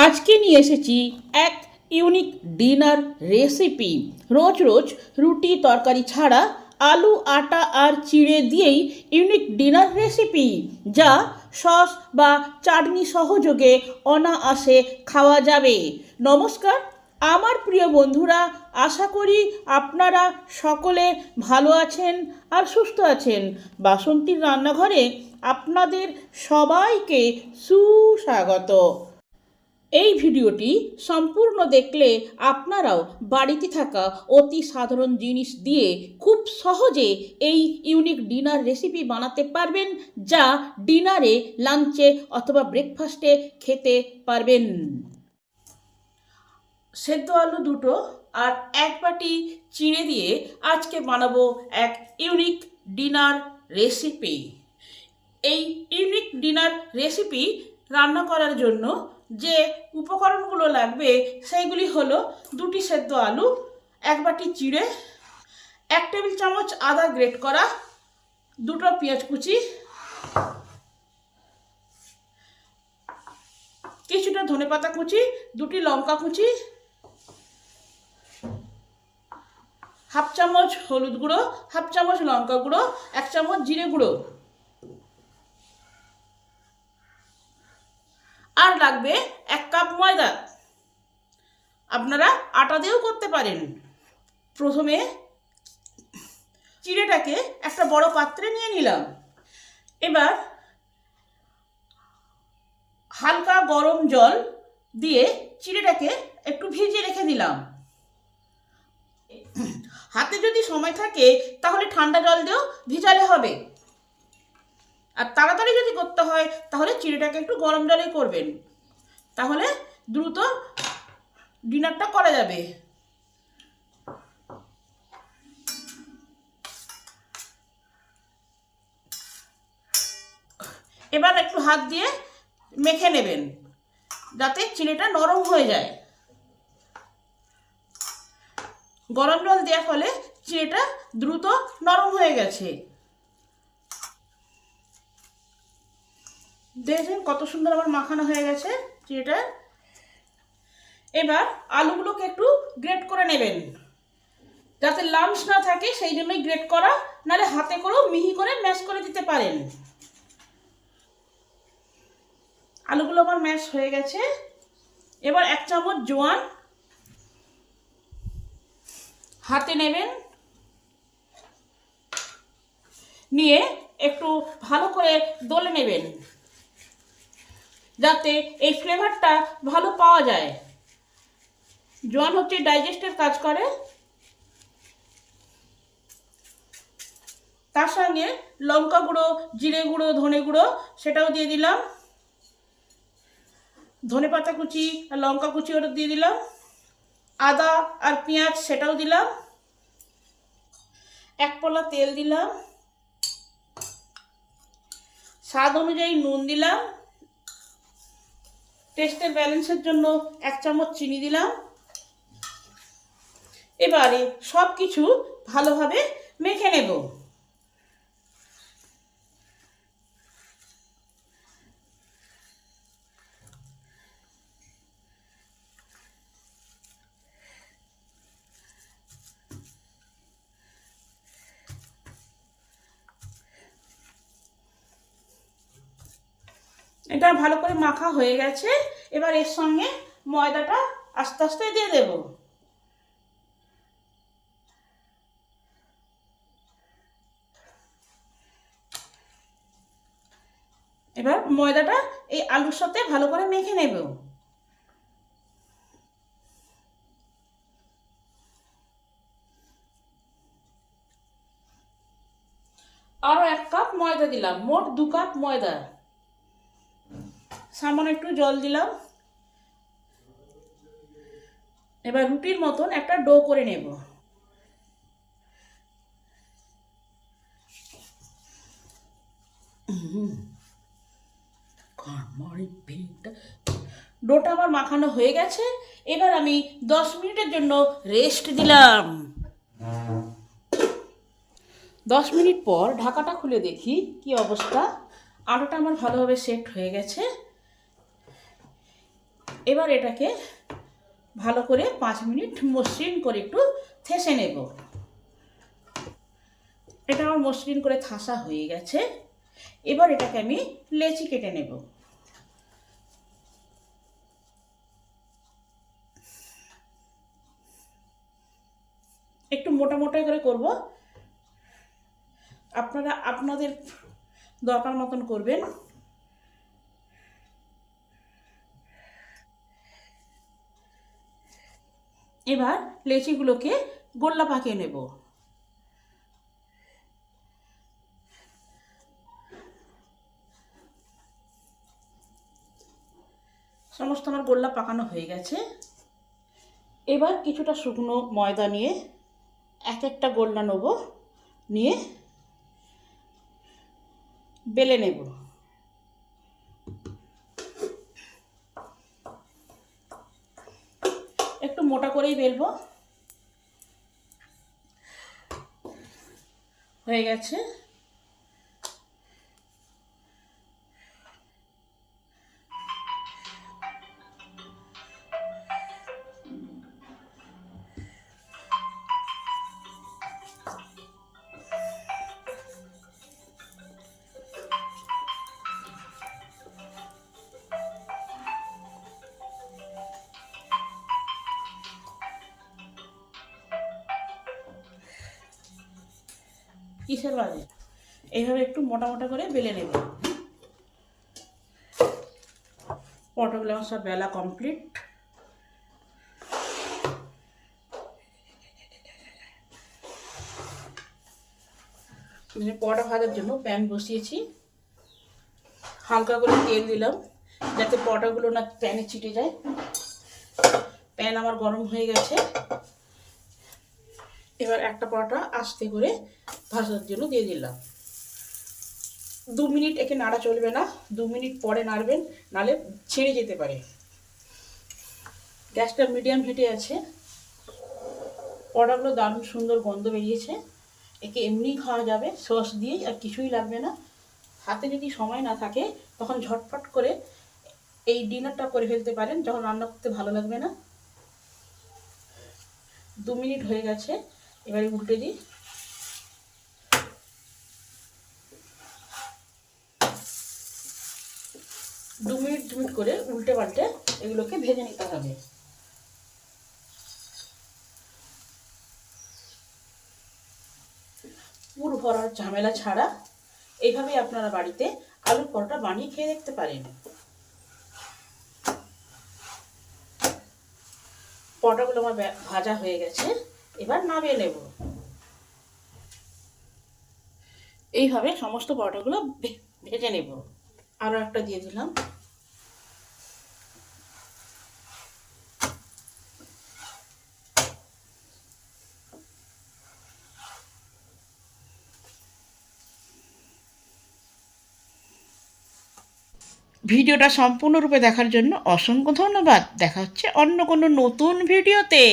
আজকে নিয়ে এসেছি এক ইউনিক ডিনার রেসিপি। রোজ রোজ রুটি তরকারি ছাড়া আলু আটা আর চিড়ে দিয়েই ইউনিক ডিনার রেসিপি, যা সস বা চাটনি সহযোগে অনায়াসে খাওয়া যাবে। নমস্কার আমার প্রিয় বন্ধুরা, আশা করি আপনারা সকলে ভালো আছেন আর সুস্থ আছেন। বাসন্তীর রান্নাঘরে আপনাদের সবাইকে সুস্বাগত। এই ভিডিওটি সম্পূর্ণ দেখলে আপনারাও বাড়িতে থাকা অতি সাধারণ জিনিস দিয়ে খুব সহজে এই ইউনিক ডিনার রেসিপি বানাতে পারবেন, যা ডিনারে, লাঞ্চে অথবা ব্রেকফাস্টে খেতে পারবেন। সেদ্ধ আলু দুটো আর এক বাটি চিড়ে দিয়ে আজকে বানাবো এক ইউনিক ডিনার রেসিপি। এই ইউনিক ডিনার রেসিপি রান্না করার জন্য যে উপকরণগুলো লাগবে সেইগুলি হলো দুটি সেদ্ধ আলু, এক বাটি চিড়ে, 1 টেবিল চামচ আদা গ্রেট করা, দুটো পেঁয়াজ কুচি, কিছুটা ধনেপাতা কুচি, দুটি লঙ্কা কুচি, হাফ চামচ হলুদ গুঁড়ো, হাফ চামচ লঙ্কা গুঁড়ো, 1 চামচ জিরে গুঁড়ো। আর লাগবে 1 কাপ ময়দা। আপনারা আটা দিয়েও করতে পারেন। প্রথমে চিড়েটাকে একটা বড় পাত্রে নিয়ে নিলাম। এবার হালকা গরম জল দিয়ে চিড়েটাকে একটু ভিজিয়ে রেখে দিলাম। হাতে যদি সময় থাকে তাহলে ঠান্ডা জল দিয়েও ভিজালে হবে, আর তাড়াতাড়ি যদি করতে হয় তাহলে চিড়েটাকে একটু গরম জলেই করবেন, তাহলে দ্রুত ডিনারটা করা যাবে। এবার একটু হাত দিয়ে মেখে নেবেন যাতে চিড়েটা নরম হয়ে যায়। গরম জল দেওয়ার ফলে চিড়েটা দ্রুত নরম হয়ে গেছে। দেখেন কত সুন্দর আমার মাখানো হয়ে গেছে চিড়েটা। এবার আলুগুলোকে একটু গ্রেট করে নেবেন যাতে লাম্পস না থাকে, সেই জন্যই গ্রেট করা, নাহলে হাতে করেও মিহি করে ম্যাশ করে দিতে পারেন। আলুগুলো আমার ম্যাশ হয়ে গেছে। এবার 1 চামচ জোয়ান হাতে নেবেন, নিয়ে একটু ভালো করে দলে নেবেন যাতে এই ফ্লেভারটা ভালো পাওয়া যায়। জোয়ান হচ্ছে ডাইজেস্টের কাজ করে। তার সঙ্গে লঙ্কা গুঁড়ো, জিরে গুঁড়ো, ধনে গুঁড়ো সেটাও দিয়ে দিলাম, ধনেপাতা কুচি আর লঙ্কা কুচি ওটা দিয়ে দিলাম, আদা আর পেঁয়াজ সেটাও দিলাম, 1 পলা তেল দিলাম, স্বাদ অনুযায়ী নুন দিলাম, টেস্টের ব্যালেন্সের জন্য 1 চামচ চিনি দিলাম। এবারে সব কিছু ভালোভাবে মেখে নেব। এটা ভালো করে মাখা হয়ে গেছে। এবার এর সঙ্গে ময়দাটা আস্তে আস্তে দিয়ে দেব। এবার ময়দাটা এই আলুর সাথে ভালো করে মেখে নেব। আরও 1 কাপ ময়দা দিলাম, মোট 2 কাপ ময়দা। সামান্য একটু জল দিলাম। এবার রুটির মতন একটা ডো করে নেব। ডোটা আমার মাখানো হয়ে গেছে। এবার আমি 10 মিনিটের জন্য রেস্ট দিলাম। 10 মিনিট পর ঢাকাটা খুলে দেখি কি অবস্থা। আটাটা আমার ভালোভাবে সেট হয়ে গেছে। এবার এটাকে ভালো করে 5 মিনিট মসৃণ করে একটু থেসে নেব। এটা আমার মসৃণ করে থাসা হয়ে গেছে। এবার এটাকে আমি লেচি কেটে নেব। একটু মোটা মোটা করে করব, আপনারা আপনাদের দরকার মতন করবেন। এবার লেচিগুলোকে গোল্লা পাকিয়ে নেব। সমস্ত আমার গোল্লা পাকানো হয়ে গেছে। এবার কিছুটা শুকনো ময়দা নিয়ে এক একটা গোল্লা নেব, নিয়ে বেলে নেব। একটু মোটা করেই বেলবো। হয়ে গেছে। কিসের বাজে? এইভাবে একটু মোটা মোটা করে বেলে নেব। পরোটাগুলো আমার সব বেলা কমপ্লিট। পরোটা ভাজার জন্য প্যান বসিয়েছি, হালকা করে তেল দিলাম যাতে পরোটাগুলো না প্যানে ছিটে যায়। প্যান আমার গরম হয়ে গেছে। এবার একটা পরোটা আস্তে করে ভাজার জন্য দিয়ে দিলাম। 2 মিনিট একে নাড়া চলবে না, 2 মিনিট পরে নাড়বেন, নালে ছিঁড়ে যেতে পারে। গ্যাসটা মিডিয়াম হিটে আছে। পরোটাগুলো দারুণ সুন্দর গন্ধ বেরিয়েছে। একে এমনি খাওয়া যাবে সস দিয়েই, আর কিছুই লাগবে না। হাতে যদি সময় না থাকে তখন ঝটপট করে এই ডিনারটা করে ফেলতে পারেন, যখন রান্না করতে ভালো লাগবে না। 2 মিনিট হয়ে গেছে। এবারে উল্টে দিই। দু মিনিট করে উল্টে পাল্টে এগুলোকে ভেজে নিতে হবে। পুর ভরার ঝামেলা ছাড়া এইভাবেই আপনারা বাড়িতে আলুর পরোটা বানিয়ে খেয়ে দেখতে পারেন। পরোটাগুলো আমার ভাজা হয়ে গেছে। এবার নামিয়ে নেব। এইভাবে সমস্ত পরোটাগুলো ভেজে নেব। আরও একটা দিয়ে দিলাম। ভিডিওটা সম্পূর্ণরূপে দেখার জন্য অসংখ্য ধন্যবাদ। দেখা হচ্ছে অন্য কোনো নতুন ভিডিওতে।